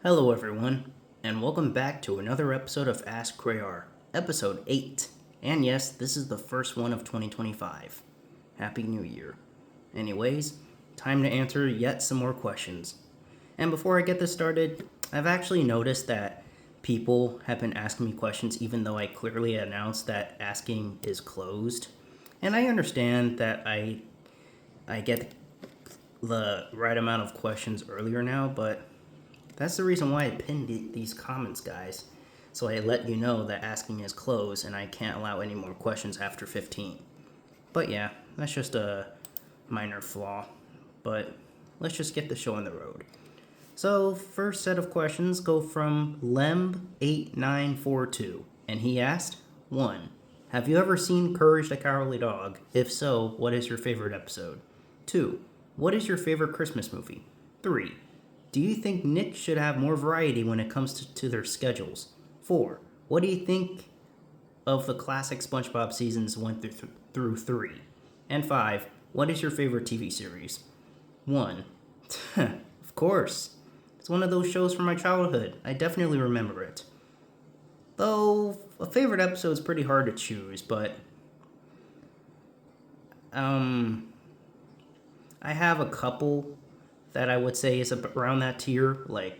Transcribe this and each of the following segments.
Hello, everyone, and welcome back to another episode of Ask Cray R, episode 8. And yes, this is the first one of 2025. Happy New Year. Anyways, time to answer yet some more questions. And before I get this started, I've actually noticed that people have been asking me questions even though I clearly announced that asking is closed. And I understand that I get the right amount of questions earlier now, but that's the reason why I pinned these comments, guys. So I let you know that asking is closed and I can't allow any more questions after 15. But yeah, that's just a minor flaw. But let's just get the show on the road. So, first set of questions go from Lemb8942. And he asked 1. Have you ever seen Courage the Cowardly Dog? If so, what is your favorite episode? 2. What is your favorite Christmas movie? 3. Do you think Nick should have more variety when it comes to their schedules? 4. What do you think of the classic SpongeBob seasons 1 through 3? And 5. What is your favorite TV series? 1. Of course. It's one of those shows from my childhood. I definitely remember it. Though, a favorite episode is pretty hard to choose, but I have a couple that I would say is around that tier, like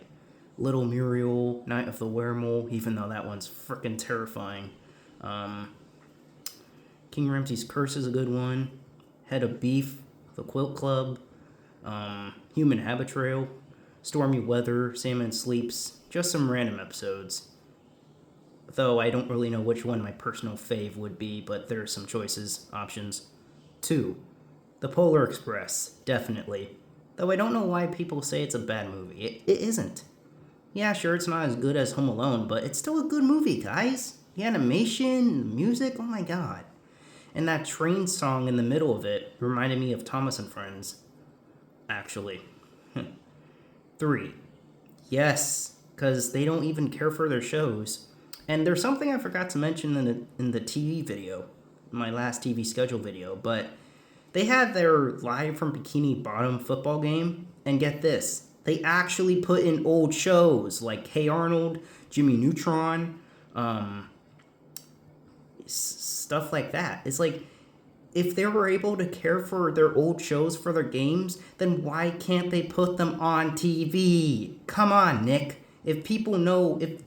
Little Muriel, Night of the Weremole, even though that one's freaking terrifying. King Ramsay's Curse is a good one. Head of Beef, The Quilt Club, Human Habit Trail, Stormy Weather, Sandman Sleeps, just some random episodes. Though I don't really know which one my personal fave would be, but there are some options. 2. The Polar Express, definitely. Though I don't know why people say it's a bad movie. It isn't. Yeah, sure, it's not as good as Home Alone, but it's still a good movie, guys. The animation, the music, oh my god. And that train song in the middle of it reminded me of Thomas and Friends, actually. 3. Yes, because they don't even care for their shows. And there's something I forgot to mention in the TV video, my last TV schedule video, but they had their live from Bikini Bottom football game, and get this, they actually put in old shows like Hey Arnold, Jimmy Neutron, stuff like that. It's like, if they were able to care for their old shows for their games, then why can't they put them on TV? Come on, Nick. If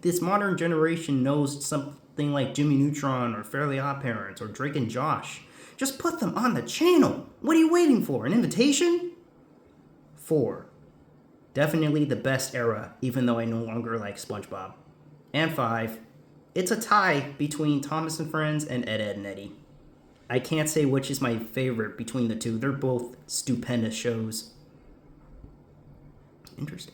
this modern generation knows something like Jimmy Neutron or Fairly Odd Parents or Drake and Josh, just put them on the channel. What are you waiting for? An invitation? 4. Definitely the best era, even though I no longer like SpongeBob. And 5. It's a tie between Thomas and Friends and Ed, Edd n Eddy. I can't say which is my favorite between the two. They're both stupendous shows. Interesting.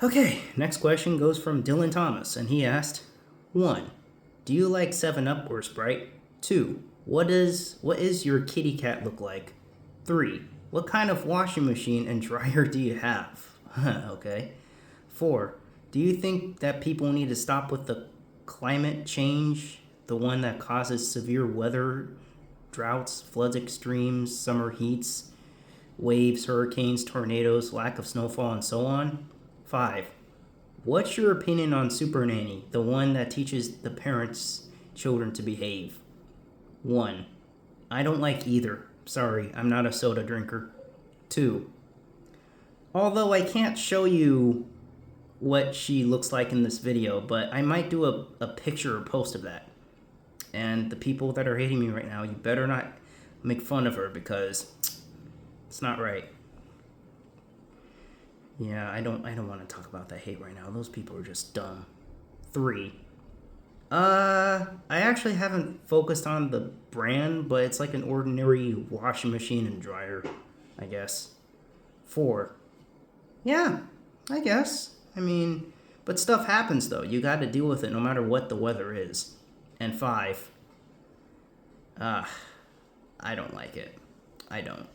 Okay, next question goes from Dylan Thomas, and he asked, 1. Do you like 7-Up or Sprite? 2. What is your kitty cat look like? 3. What kind of washing machine and dryer do you have? Okay. 4. Do you think that people need to stop with the climate change, the one that causes severe weather, droughts, floods, extremes, summer heats, waves, hurricanes, tornadoes, lack of snowfall, and so on? 5. What's your opinion on Super Nanny, the one that teaches the parents' children to behave? 1. I don't like either. Sorry, I'm not a soda drinker. 2. Although I can't show you what she looks like in this video, but I might do a picture or post of that. And the people that are hating me right now, you better not make fun of her because it's not right. Yeah, I don't want to talk about that hate right now. Those people are just dumb. 3. I actually haven't focused on the brand, but it's like an ordinary washing machine and dryer, I guess. 4. Yeah, I guess. I mean, but stuff happens though. You got to deal with it no matter what the weather is. And 5. I don't like it. I don't.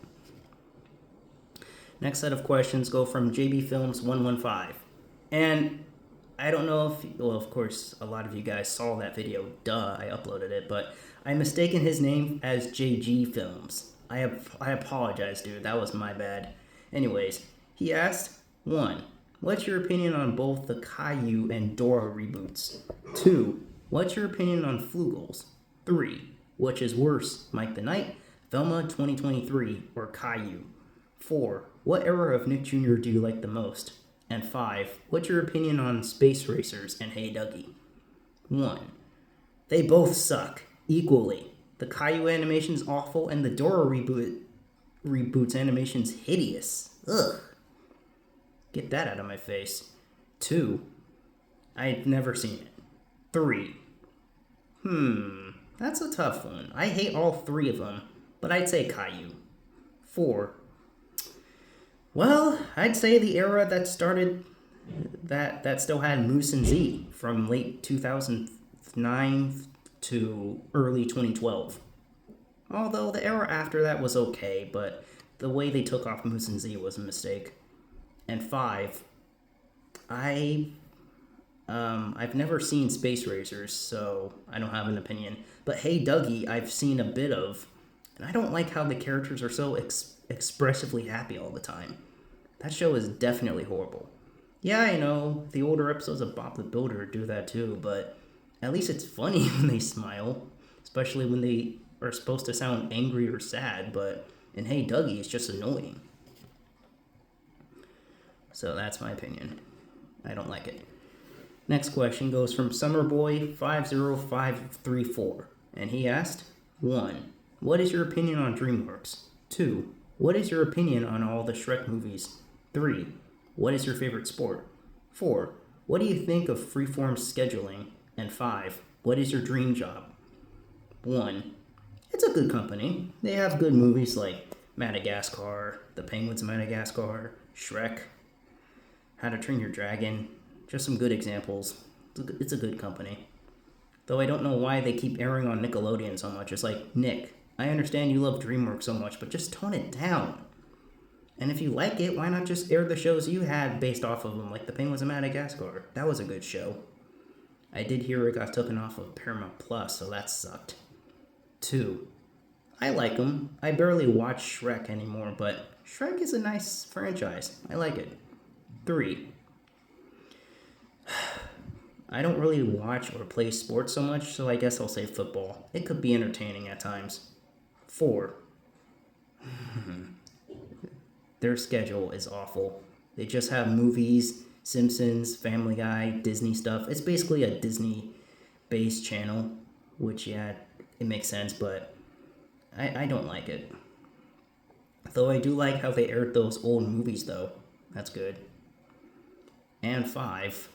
Next set of questions go from JB Films 115. And I don't know if, well, of course, a lot of you guys saw that video. Duh, I uploaded it, but I mistaken his name as JG Films. I apologize, dude. That was my bad. Anyways, he asked, 1. What's your opinion on both the Caillou and Dora reboots? 2. What's your opinion on Flugels? 3. Which is worse, Mike the Knight, Velma 2023, or Caillou? 4. What era of Nick Jr. do you like the most? And 5. What's your opinion on Space Racers and Hey Dougie? 1. They both suck, equally. The Caillou animation's awful, and the Dora reboot's animation's hideous. Ugh. Get that out of my face. 2. I've never seen it. 3. That's a tough one. I hate all 3 of them, but I'd say Caillou. 4. Well, I'd say the era that started that still had Moose and Z from late 2009 to early 2012. Although the era after that was okay, but the way they took off Moose and Z was a mistake. And 5, I've never seen Space Racers, so I don't have an opinion. But Hey Dougie, I've seen a bit of, and I don't like how the characters are so expressively happy all the time. That show is definitely horrible. Yeah, I know, the older episodes of Bob the Builder do that too, but at least it's funny when they smile, especially when they are supposed to sound angry or sad, but in Hey Dougie, it's just annoying. So that's my opinion. I don't like it. Next question goes from Summerboy50534, and he asked, 1. What is your opinion on Dreamworks? 2. What is your opinion on all the Shrek movies? 3. What is your favorite sport? 4. What do you think of freeform scheduling? And 5. What is your dream job? 1. It's a good company. They have good movies like Madagascar, The Penguins of Madagascar, Shrek, How to Train Your Dragon. Just some good examples. It's a good company. Though I don't know why they keep airing on Nickelodeon so much. It's like, Nick, I understand you love Dreamworks so much, but just tone it down. And if you like it, why not just air the shows you had based off of them, like The Penguins of Madagascar? That was a good show. I did hear it got taken off of Paramount Plus, so that sucked. 2. I like them. I barely watch Shrek anymore, but Shrek is a nice franchise. I like it. 3. I don't really watch or play sports so much, so I guess I'll say football. It could be entertaining at times. 4. Their schedule is awful. They just have movies, Simpsons, Family Guy, Disney stuff. It's basically a Disney-based channel, which, yeah, it makes sense, but I don't like it. Though I do like how they aired those old movies, though. That's good. And 5.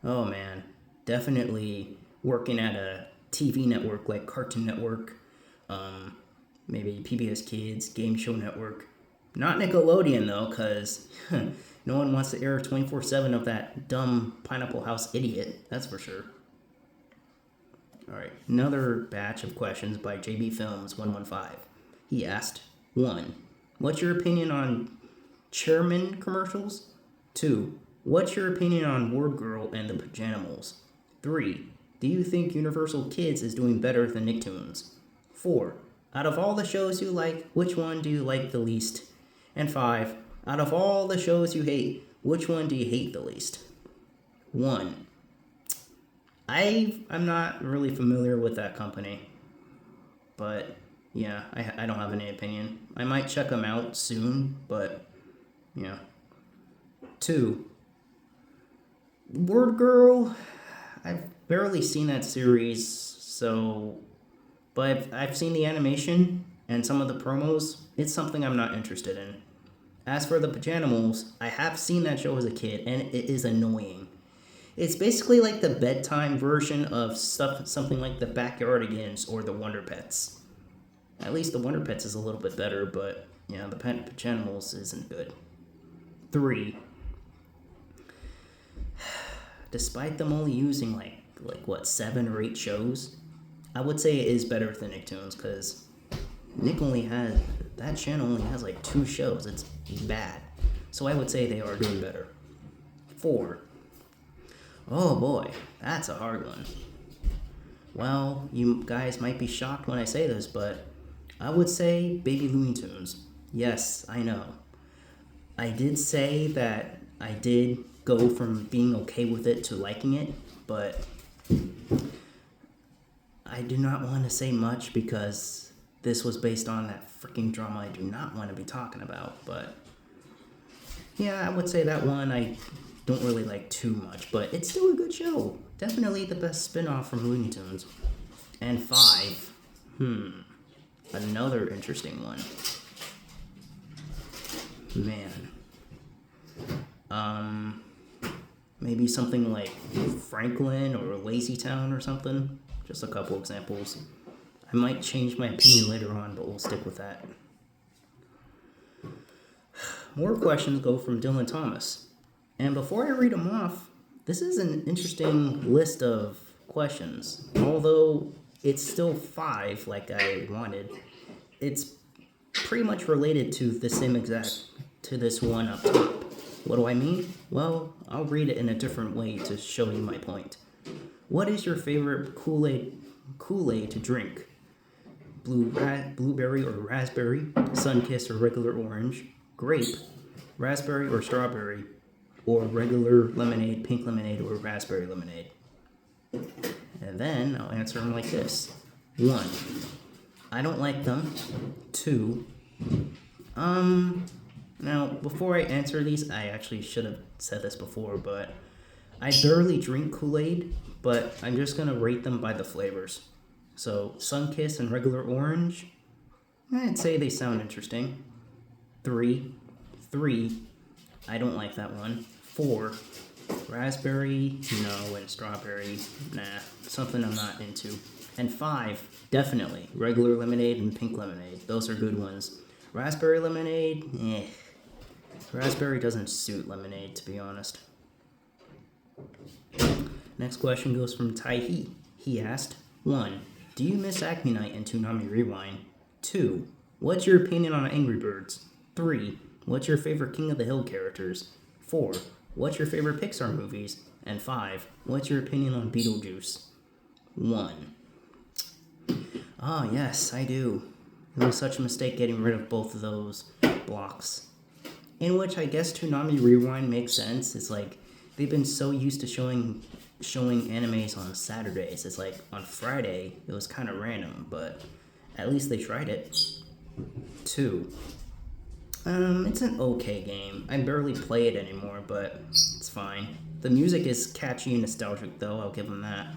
Oh, man. Definitely working at a TV network like Cartoon Network, maybe PBS Kids, Game Show Network. Not Nickelodeon, though, because no one wants to air 24/7 of that dumb Pineapple House idiot. That's for sure. All right, another batch of questions by JB Films 115. He asked, 1. What's your opinion on Chairman commercials? 2. What's your opinion on Word Girl and the Pajanimals? 3. Do you think Universal Kids is doing better than Nicktoons? 4. Out of all the shows you like, which one do you like the least? And 5. Out of all the shows you hate, which one do you hate the least? 1. I'm not really familiar with that company, but yeah, I don't have any opinion. I might check them out soon, but yeah. 2. Word Girl, I've barely seen that series, but I've seen the animation and some of the promos. It's something I'm not interested in. As for the Pajanimals, I have seen that show as a kid, and it is annoying. It's basically like the bedtime version of something like the Backyardigans or the Wonder Pets. At least the Wonder Pets is a little bit better, but yeah, the Pajanimals isn't good. 3. Despite them only using like 7 or 8 shows, I would say it is better than Nicktoons, because that channel only has like 2 shows. It's bad. So I would say they are doing better. 4. Oh boy, that's a hard one. Well, you guys might be shocked when I say this, but I would say Baby Looney Tunes. Yes, I know. I did say that I did go from being okay with it to liking it, but I do not want to say much because this was based on that freaking drama I do not want to be talking about. But yeah, I would say that one I don't really like too much, but it's still a good show. Definitely the best spin-off from Looney Tunes. And 5, another interesting one. Man. Maybe something like Franklin or Lazy Town or something. Just a couple examples. I might change my opinion later on, but we'll stick with that. More questions go from Dylan Thomas. And before I read them off, this is an interesting list of questions. Although it's still 5 like I wanted, it's pretty much related to the same exact, to this one up top. What do I mean? Well, I'll read it in a different way to show you my point. What is your favorite KoolAid to drink? Blueberry or raspberry, Sunkist or regular orange, grape, raspberry or strawberry, or regular lemonade, pink lemonade, or raspberry lemonade. And then I'll answer them like this. 1, I don't like them. 2, now before I answer these, I actually should have said this before, but I barely drink Kool-Aid, but I'm just gonna rate them by the flavors. So Sunkist and regular orange, I'd say they sound interesting. 3, I don't like that one. 4, raspberry, no, and strawberry, nah, something I'm not into. And 5, definitely, regular lemonade and pink lemonade. Those are good ones. Raspberry lemonade, Raspberry doesn't suit lemonade, to be honest. Next question goes from Tai He. He asked, 1, do you miss Acme Night and Toonami Rewind? 2, what's your opinion on Angry Birds? 3, what's your favorite King of the Hill characters? 4, what's your favorite Pixar movies? And 5, what's your opinion on Beetlejuice? 1. Ah, yes, I do. It was such a mistake getting rid of both of those blocks. In which I guess Toonami Rewind makes sense. It's like they've been so used to showing animes on Saturdays. It's like on Friday it was kind of random, but at least they tried it. 2. It's an okay game. I barely play it anymore, but it's fine. The music is catchy and nostalgic, though. I'll give them that.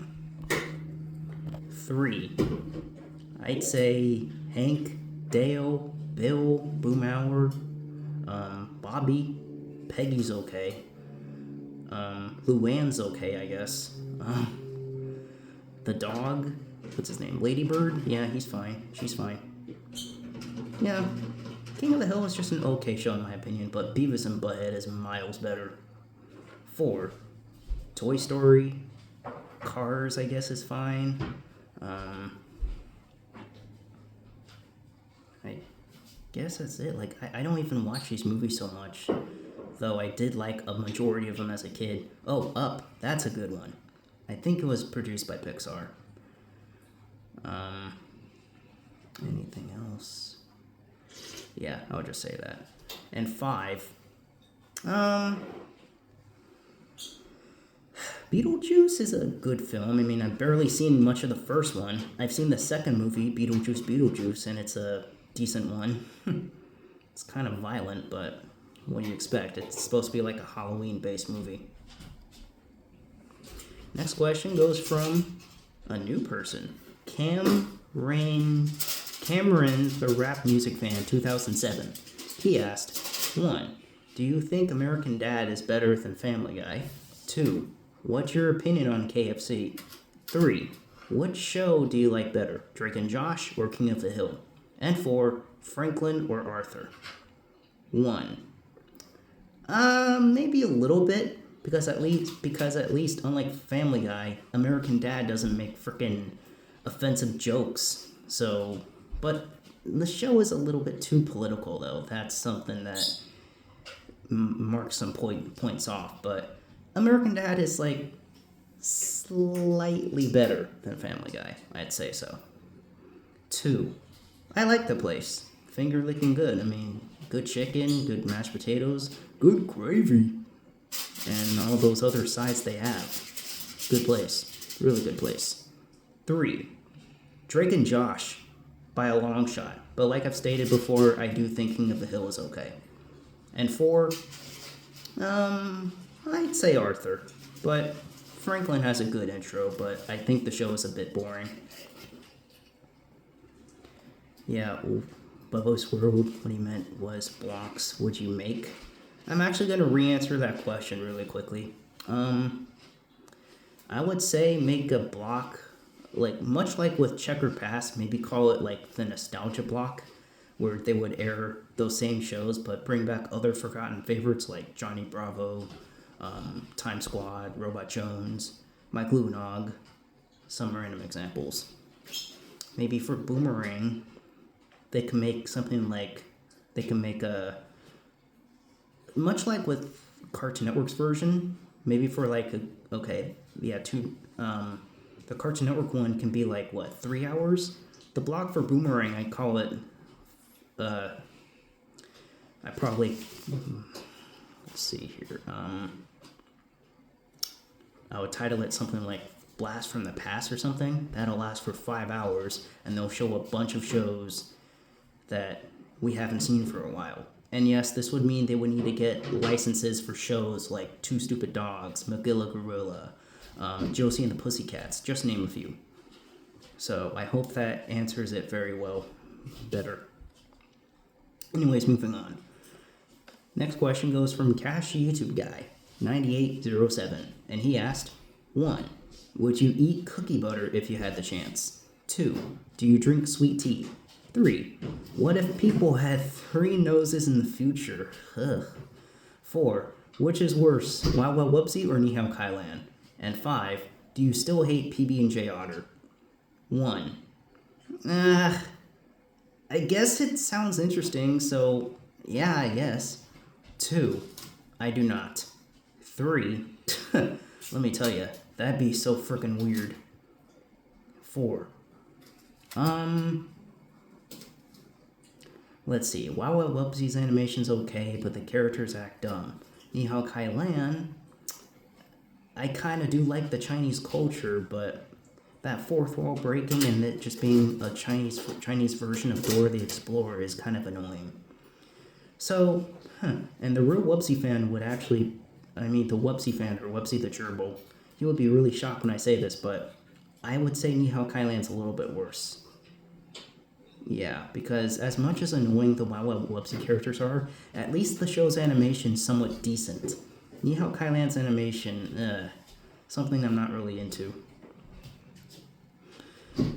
3. I'd say Hank, Dale, Bill, Boomhauer, Bobby, Peggy's okay. Luann's okay, I guess. The dog, what's his name? Ladybird? Yeah, he's fine. She's fine. Yeah, King of the Hill is just an okay show in my opinion, but Beavis and Butthead is miles better. 4. Toy Story. Cars, I guess, is fine. I guess that's it. Like, I don't even watch these movies so much, though I did like a majority of them as a kid. Oh, Up. That's a good one. I think it was produced by Pixar. Anything else? Yeah, I would just say that. And 5. Beetlejuice is a good film. I mean, I've barely seen much of the first one. I've seen the second movie, Beetlejuice, and it's a decent one. It's kind of violent, but what do you expect? It's supposed to be like a Halloween-based movie. Next question goes from a new person. Cameron, the rap music fan, 2007. He asked, 1, do you think American Dad is better than Family Guy? 2, what's your opinion on KFC? 3, what show do you like better, Drake and Josh or King of the Hill? And 4, Franklin or Arthur? 1. Maybe a little bit, because at least unlike Family Guy, American Dad doesn't make frickin' offensive jokes. So, but the show is a little bit too political, though. That's something that marks some points off. But American Dad is like slightly better than Family Guy. I'd say so. 2. I like the place. Finger licking good. I mean, good chicken, good mashed potatoes, good gravy. and all those other sides they have. Good place. Really good place. 3. Drake and Josh by a long shot. But like I've stated before, I do think King of the Hill is okay. And 4, I'd say Arthur. But Franklin has a good intro, but I think the show is a bit boring. Yeah, Bubba's World, what he meant was blocks would you make? I'm actually going to re-answer that question really quickly. I would say make a block, like much like with Checker Pass, maybe call it like the nostalgia block, where they would air those same shows, but bring back other forgotten favorites like Johnny Bravo, Time Squad, Robot Jones, Mike Lunog, some random examples. Maybe for Boomerang, they can make something like, they can make a, much like with Cartoon Network's version, maybe for like, the Cartoon Network one can be like, 3 hours? The block for Boomerang, I call it, let's see here, I would title it something like Blast from the Past or something. That'll last for 5 hours, and they'll show a bunch of shows that we haven't seen for a while. And yes, this would mean they would need to get licenses for shows like Two Stupid Dogs, Magilla Gorilla, Josie and the Pussycats, just name a few. So I hope that answers it very well, better. Anyways, moving on. Next question goes from Cash YouTube Guy 9807, and he asked, 1. Would you eat cookie butter if you had the chance? 2. Do you drink sweet tea? 3. What if people had 3 noses in the future? Ugh. 4. Which is worse, Wow Wow Whoopsie or Ni Hao Kai Lan? And 5. Do you still hate PB&J Otter? 1. I guess it sounds interesting, so yeah, I guess. 2. I do not. 3. Let me tell you, that'd be so freaking weird. 4. Let's see. Wow Wow Whoopsie's animation's okay, but the characters act dumb. Ni Hao Kai Lan, I kind of do like the Chinese culture, but that fourth wall breaking and it just being a Chinese version of Dora the Explorer is kind of annoying. So, and the real Whoopsie fan would actually, the Whoopsie fan, or Whoopsie the Gerbil, he would be really shocked when I say this, but I would say Ni Hao Kai Lan's a little bit worse. Yeah, because as much as annoying the Wow Wow Whoopsie characters are, at least the show's animation is somewhat decent. Ni Hao Kai Lan's animation, something I'm not really into.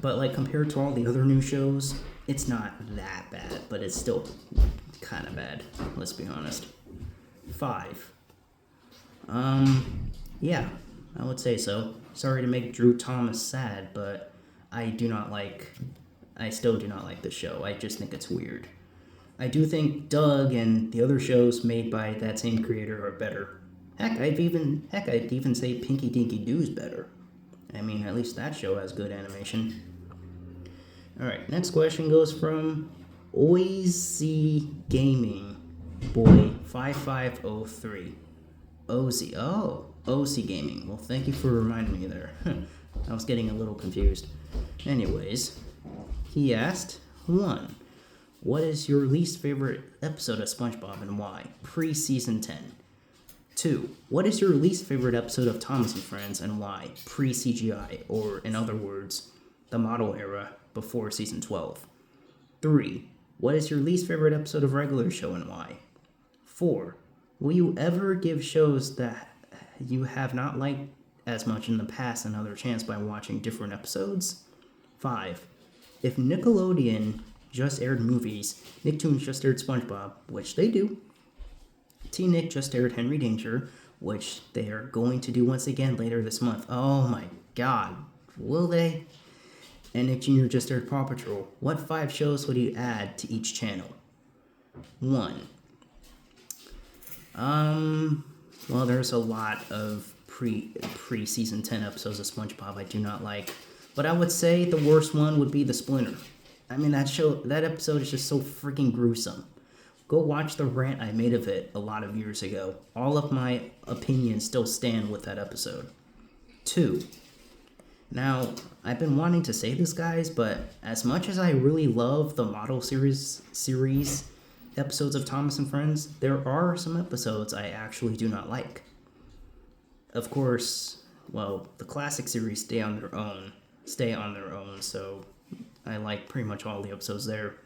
But like compared to all the other new shows, it's not that bad, but it's still kind of bad, let's be honest. 5. Yeah, I would say so. Sorry to make Drew Thomas sad, but I still do not like the show. I just think it's weird. I do think Doug and the other shows made by that same creator are better. Heck, I'd even say Pinky Dinky Doo's better. At least that show has good animation. Alright, next question goes from Ozy Gaming Boy 5503. OZ. Oh, OC Gaming. Well, thank you for reminding me there. I was getting a little confused. Anyways, he asked, 1. What is your least favorite episode of SpongeBob and why? Pre-season 10. 2. What is your least favorite episode of Thomas and Friends and why? Pre-CGI, or in other words, the model era before season 12. 3. What is your least favorite episode of Regular Show and why? 4. Will you ever give shows that you have not liked as much in the past another chance by watching different episodes? 5. If Nickelodeon just aired movies, Nicktoons just aired SpongeBob, which they do. T-Nick just aired Henry Danger, which they are going to do once again later this month. Oh my god, will they? And Nick Jr. just aired Paw Patrol. What 5 shows would you add to each channel? 1. Well, there's a lot of pre-season 10 episodes of SpongeBob I do not like. But I would say the worst one would be the Splinter. That episode is just so freaking gruesome. Go watch the rant I made of it a lot of years ago. All of my opinions still stand with that episode. 2. Now, I've been wanting to say this, guys, but as much as I really love the model series episodes of Thomas and Friends, there are some episodes I actually do not like. Of course, well, the classic series stay on their own, so I like pretty much all the episodes there.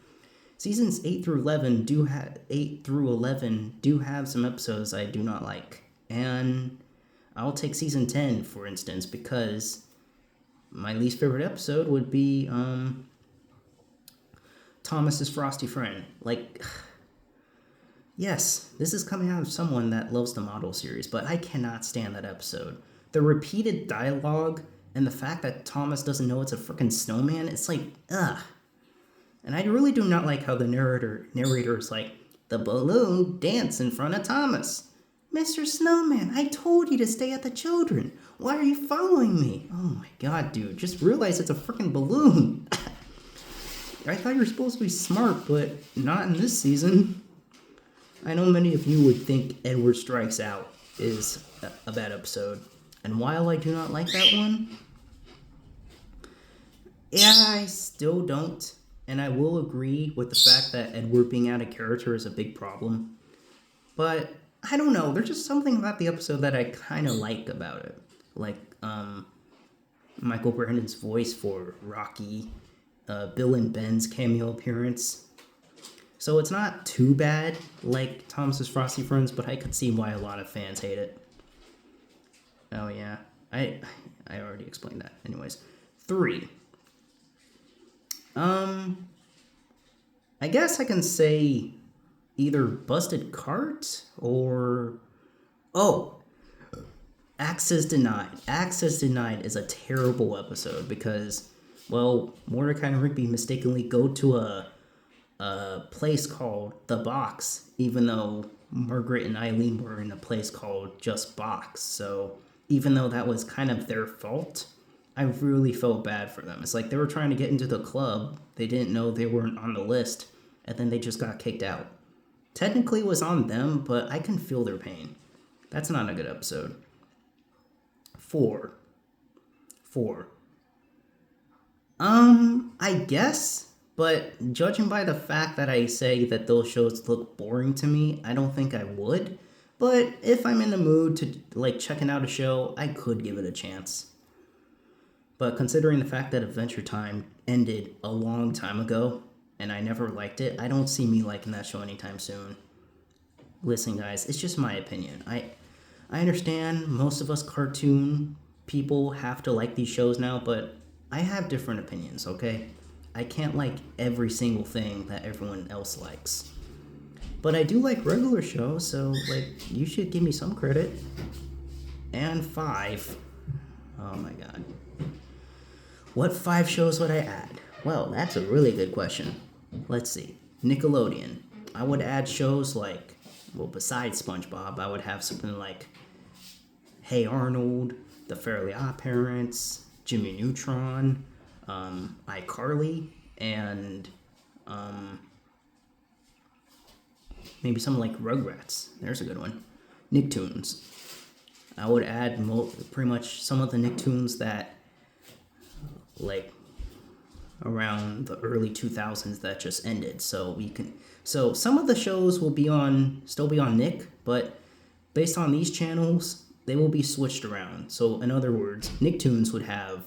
Seasons 8 through 11 do have some episodes I do not like. And I'll take season 10, for instance, because my least favorite episode would be Thomas's frosty friend. Like, yes, this is coming out of someone that loves the model series, but I cannot stand that episode. The repeated dialogue and the fact that Thomas doesn't know it's a freaking snowman, it's like, ugh. And I really do not like how the narrator is like, the balloon danced in front of Thomas. Mr. Snowman, I told you to stay at the children. Why are you following me? Oh my god, dude, just realize it's a freaking balloon. I thought you were supposed to be smart, but not in this season. I know many of you would think Edward Strikes Out is a bad episode. And while I do not like that one, yeah, I still don't. And I will agree with the fact that Edward being out of character is a big problem. But I don't know, there's just something about the episode that I kind of like about it. Like, Michael Brandon's voice for Rocky, Bill and Ben's cameo appearance. So it's not too bad like Thomas's Frosty Friends, but I could see why a lot of fans hate it. Oh yeah, I already explained that. Anyways, 3. I guess I can say either Busted Cart or... Oh! Access Denied. Access Denied is a terrible episode because, well, Mordecai and Rigby mistakenly go to a place called The Box, even though Margaret and Eileen were in a place called Just Box. So even though that was kind of their fault, I really felt bad for them. It's like they were trying to get into the club. They didn't know they weren't on the list, and then they just got kicked out. Technically it was on them, but I can feel their pain. That's not a good episode. 4. I guess, but judging by the fact that I say that those shows look boring to me, I don't think I would. But if I'm in the mood to, like, checking out a show, I could give it a chance. But considering the fact that Adventure Time ended a long time ago, and I never liked it, I don't see me liking that show anytime soon. Listen, guys, it's just my opinion. I understand most of us cartoon people have to like these shows now, but I have different opinions, okay? I can't like every single thing that everyone else likes. But I do like regular shows, so, like, you should give me some credit. And 5. Oh my god. What 5 shows would I add? Well, that's a really good question. Let's see. Nickelodeon. I would add shows like, well, besides SpongeBob, I would have something like Hey Arnold, The Fairly Odd Parents, Jimmy Neutron, iCarly, and maybe something like Rugrats. There's a good one. Nicktoons. I would add pretty much some of the Nicktoons that, like, around the early 2000s that just ended. So some of the shows will still be on Nick, but based on these channels, they will be switched around. So in other words, Nicktoons would have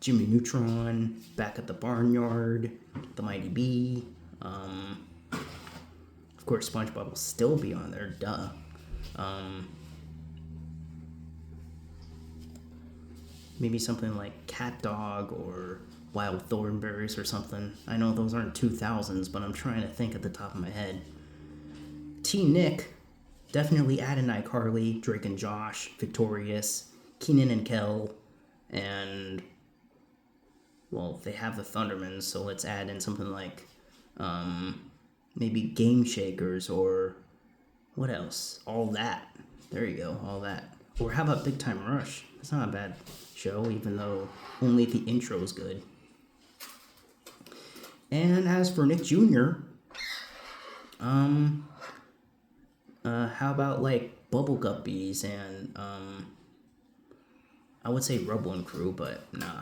Jimmy Neutron, Back at the Barnyard, The Mighty Bee. Of course, SpongeBob will still be on there, duh. Maybe something like Cat Dog or Wild Thornberrys or something. I know those aren't 2000s, but I'm trying to think at the top of my head. Teen Nick, definitely add in iCarly, Drake and Josh, Victorious, Keenan and Kel, and, well, they have the Thundermans, so let's add in something like, maybe Game Shakers or, what else? All That. There you go, All That. Or how about Big Time Rush? It's not a bad show, even though only the intro is good. And as for Nick Jr., How about like Bubble Guppies and I would say Rubble and Crew, but nah.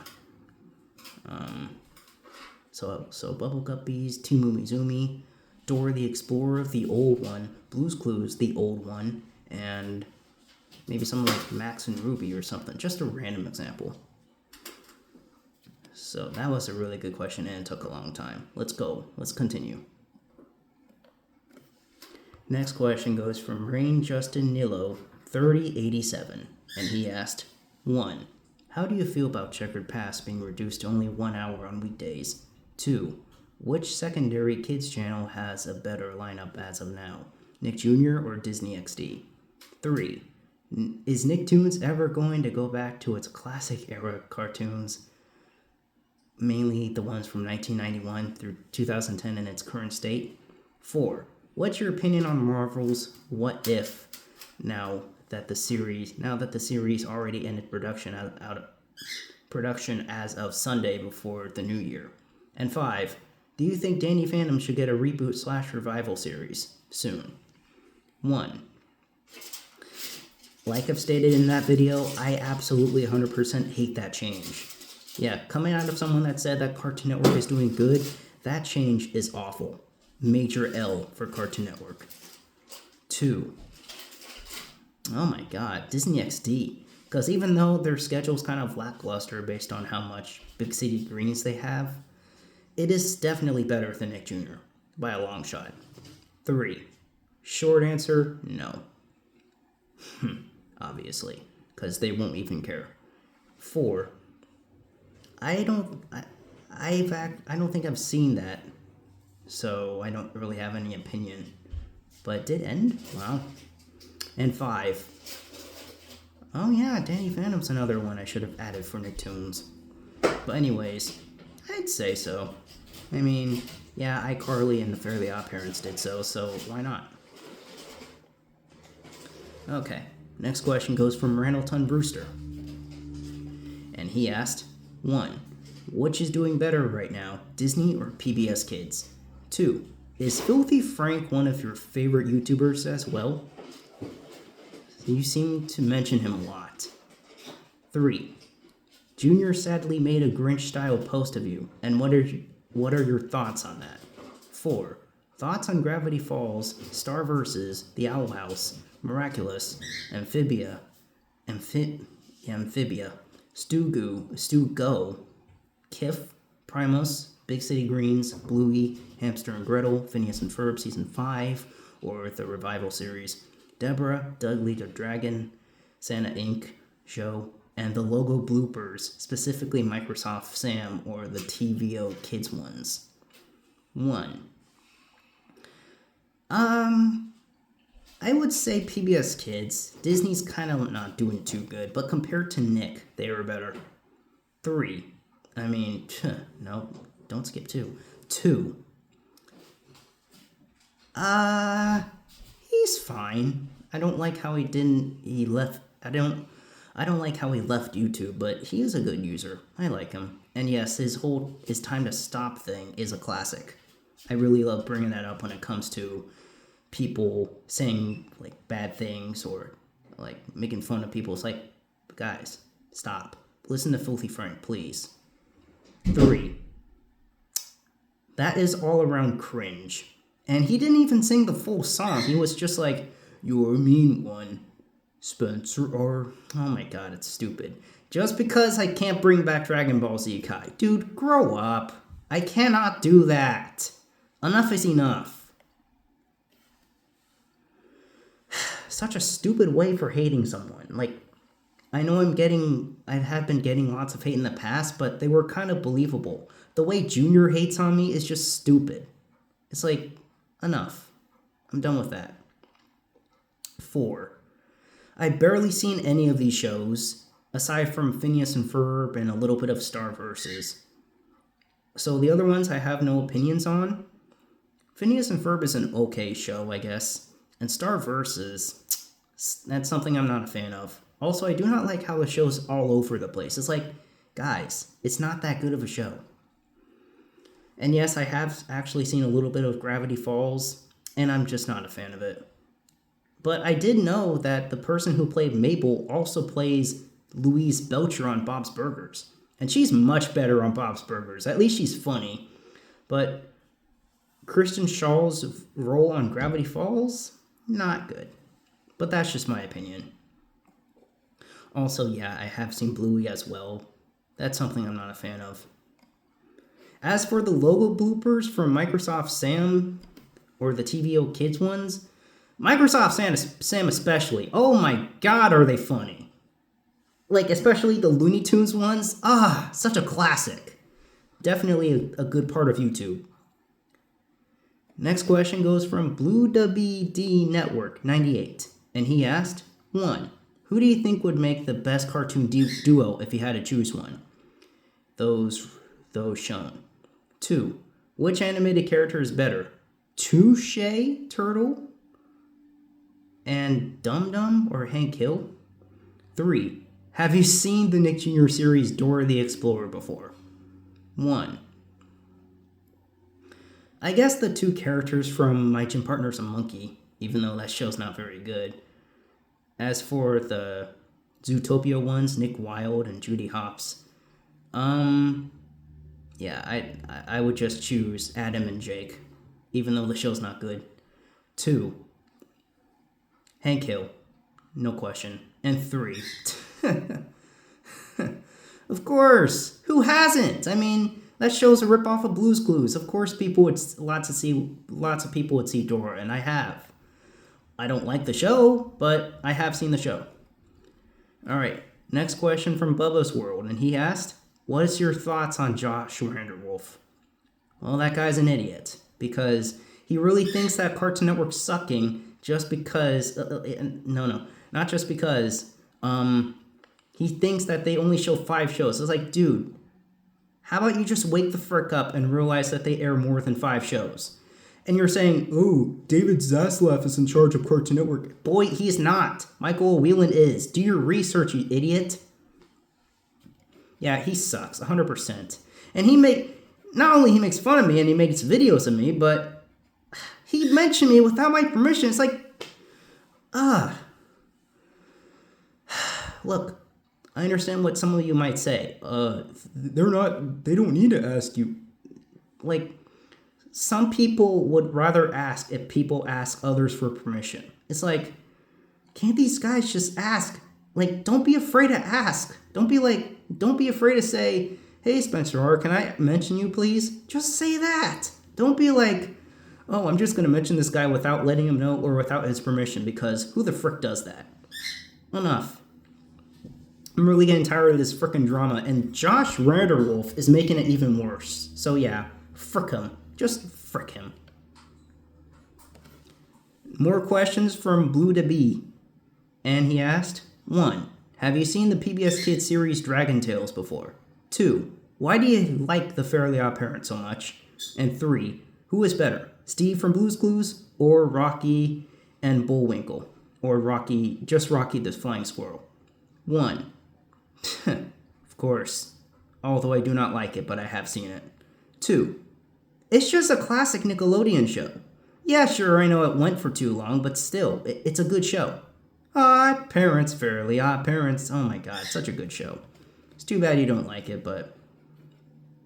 So Bubble Guppies, Team Umizoomi, Dora the Explorer, the old one, Blue's Clues, the old one, and maybe something like Max and Ruby or something. Just a random example. So that was a really good question and it took a long time. Let's go. Let's continue. Next question goes from Rain Justin Nilo, 3087, and he asked, 1. How do you feel about Checkered Past being reduced to only 1 hour on weekdays? 2. Which secondary kids channel has a better lineup as of now, Nick Jr. or Disney XD? 3. Is Nicktoons ever going to go back to its classic era cartoons, mainly the ones from 1991 through 2010 in its current state? 4. What's your opinion on Marvel's What If now that the series already ended production production as of Sunday before the new year? And 5. Do you think Danny Phantom should get a reboot/revival series soon? 1. Like I've stated in that video, I absolutely 100% hate that change. Yeah, coming out of someone that said that Cartoon Network is doing good, that change is awful. Major L for Cartoon Network. 2. Oh my god, Disney XD. Because even though their schedule's kind of lackluster based on how much Big City Greens they have, it is definitely better than Nick Jr. by a long shot. 3. Short answer, no. Obviously, because they won't even care. 4. I don't think I've seen that, so I don't really have any opinion. But it did end? Wow. And 5. Oh yeah, Danny Phantom's another one I should have added for Nicktoons. But anyways, I'd say so. I mean, yeah, iCarly and the Fairly OddParents did so why not? Okay, next question goes from Randallton Brewster. And he asked, 1. Which is doing better right now, Disney or PBS Kids? 2. Is Filthy Frank one of your favorite YouTubers as well? You seem to mention him a lot. 3. Junior sadly made a Grinch-style post of you, and what are your thoughts on that? 4. Thoughts on Gravity Falls, Star Versus, The Owl House, Miraculous, Amphibia, Stu Go, Kif, Primus, Big City Greens, Bluey, Hamster and Gretel, Phineas and Ferb Season 5, or the revival series, Deborah, Dudley the Dragon, Santa Inc. show, and the logo bloopers, specifically Microsoft Sam or the TVO Kids ones. 1. I would say PBS Kids. Disney's kind of not doing too good, but compared to Nick, they were better. 3. I mean, no, don't skip 2. 2. He's fine. I don't like how I don't like how he left YouTube, but he is a good user. I like him. And yes, his time to stop thing is a classic. I really love bringing that up when it comes to people saying like bad things or like making fun of people. It's like, guys, stop. Listen to Filthy Frank, please. 3. That is all around cringe. And he didn't even sing the full song. He was just like, "You're a mean one, Spencer R." Oh my god, it's stupid. Just because I can't bring back Dragon Ball Z Kai. Dude, grow up. I cannot do that. Enough is enough. Such a stupid way for hating someone. Like, I know I have been getting lots of hate in the past, but they were kind of believable. The way Junior hates on me is just stupid. It's like, enough. I'm done with that. 4. I've barely seen any of these shows, aside from Phineas and Ferb and a little bit of Star Versus. So the other ones I have no opinions on. Phineas and Ferb is an okay show, I guess. And Star Versus, that's something I'm not a fan of. Also, I do not like how the show's all over the place. It's like, guys, it's not that good of a show. And yes, I have actually seen a little bit of Gravity Falls, and I'm just not a fan of it. But I did know that the person who played Mabel also plays Louise Belcher on Bob's Burgers. And she's much better on Bob's Burgers. At least she's funny. But Kristen Shaw's role on Gravity Falls, not good. But that's just my opinion. Also, yeah, I have seen Bluey as well. That's something I'm not a fan of. As for the logo bloopers from Microsoft Sam, or the TVO Kids ones, Microsoft Sam especially, oh my god, are they funny. Like, especially the Looney Tunes ones, such a classic. Definitely a good part of YouTube. Next question goes from Blue WD Network 98, and he asked, 1. Who do you think would make the best cartoon duo if you had to choose one? Those shown. 2. Which animated character is better? Touche Turtle and Dum Dum or Hank Hill? 3. Have you seen the Nick Jr. series Dora the Explorer before? 1. I guess the 2 characters from My Gym Partner's a Monkey, even though that show's not very good. As for the Zootopia ones, Nick Wilde and Judy Hopps, yeah, I would just choose Adam and Jake, even though the show's not good. 2. Hank Hill, no question. And 3. Of course, who hasn't? I mean, that show's a ripoff of Blue's Clues. Of course, lots of people would see Dora, and I have. I don't like the show, but I have seen the show. All right, next question from Bubba's World, and he asked, what is your thoughts on Josh Vanderwolf? Well, that guy's an idiot, because he really thinks that Cartoon Network's sucking just because, not just because, he thinks that they only show 5 shows. It's like, dude, how about you just wake the frick up and realize that they air more than 5 shows? And you're saying, oh, David Zaslav is in charge of Cartoon Network. Boy, he's not. Michael Whelan is. Do your research, you idiot. Yeah, he sucks, 100%. And not only he makes fun of me and he makes videos of me, but he mentioned me without my permission. It's like, Look, I understand what some of you might say. They don't need to ask you. Like, some people would rather ask if people ask others for permission. It's like, can't these guys just ask? Like, don't be afraid to ask. Don't be afraid to say, hey, Spencer R., can I mention you, please? Just say that. Don't be like, oh, I'm just going to mention this guy without letting him know or without his permission, because who the frick does that? Enough. I'm really getting tired of this frickin' drama, and Josh Vanderwolf is making it even worse. So yeah, frick him. Just frick him. More questions from Blue to B. And he asked, 1. Have you seen the PBS Kids series Dragon Tales before? 2. Why do you like the Fairly Odd Parents so much? And 3. Who is better, Steve from Blue's Clues or Rocky and Bullwinkle? Or Rocky the Flying Squirrel? 1. Of course. Although I do not like it, but I have seen it. 2. It's just a classic Nickelodeon show. Yeah, sure, I know it went for too long, but still, it's a good show. Odd Parents, Fairly Odd Parents. Oh my god, such a good show. It's too bad you don't like it, but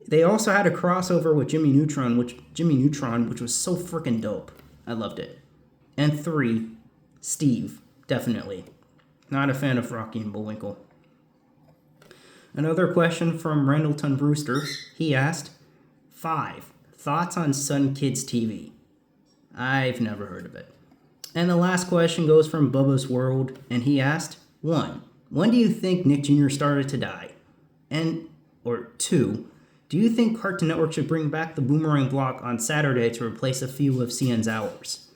they also had a crossover with Jimmy Neutron, which was so freaking dope. I loved it. And 3, Steve, definitely. Not a fan of Rocky and Bullwinkle. Another question from Randleton Brewster. He asked, 5. Thoughts on Sun Kids TV? I've never heard of it. And the last question goes from Bubba's World, and he asked, 1. When do you think Nick Jr. started to die? Or 2. Do you think Cartoon Network should bring back the Boomerang block on Saturday to replace a few of CN's hours?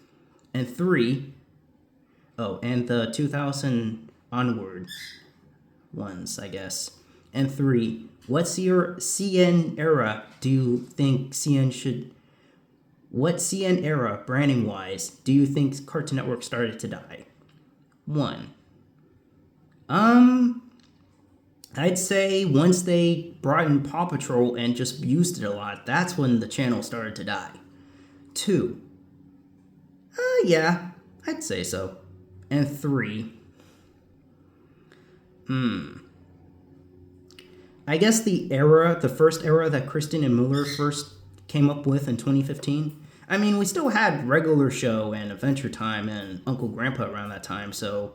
And 3. And the 2000 onward ones, I guess. And 3. What's your CN era do you think CN should... What CN era, branding-wise, do you think Cartoon Network started to die? 1. I'd say once they brought in Paw Patrol and just used it a lot, that's when the channel started to die. 2. Yeah, I'd say so. And 3. I guess the first era that Kristen and Mueller first came up with in 2015. I mean, we still had Regular Show and Adventure Time and Uncle Grandpa around that time, so...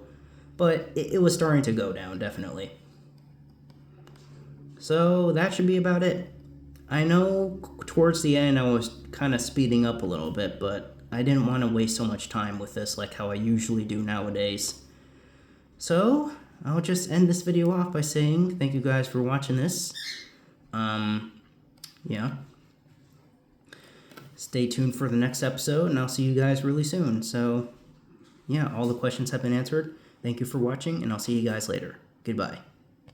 But it was starting to go down, definitely. So that should be about it. I know towards the end I was kind of speeding up a little bit, but I didn't want to waste so much time with this like how I usually do nowadays. So I'll just end this video off by saying thank you guys for watching this. Yeah. Stay tuned for the next episode, and I'll see you guys really soon. So, yeah, all the questions have been answered. Thank you for watching, and I'll see you guys later. Goodbye.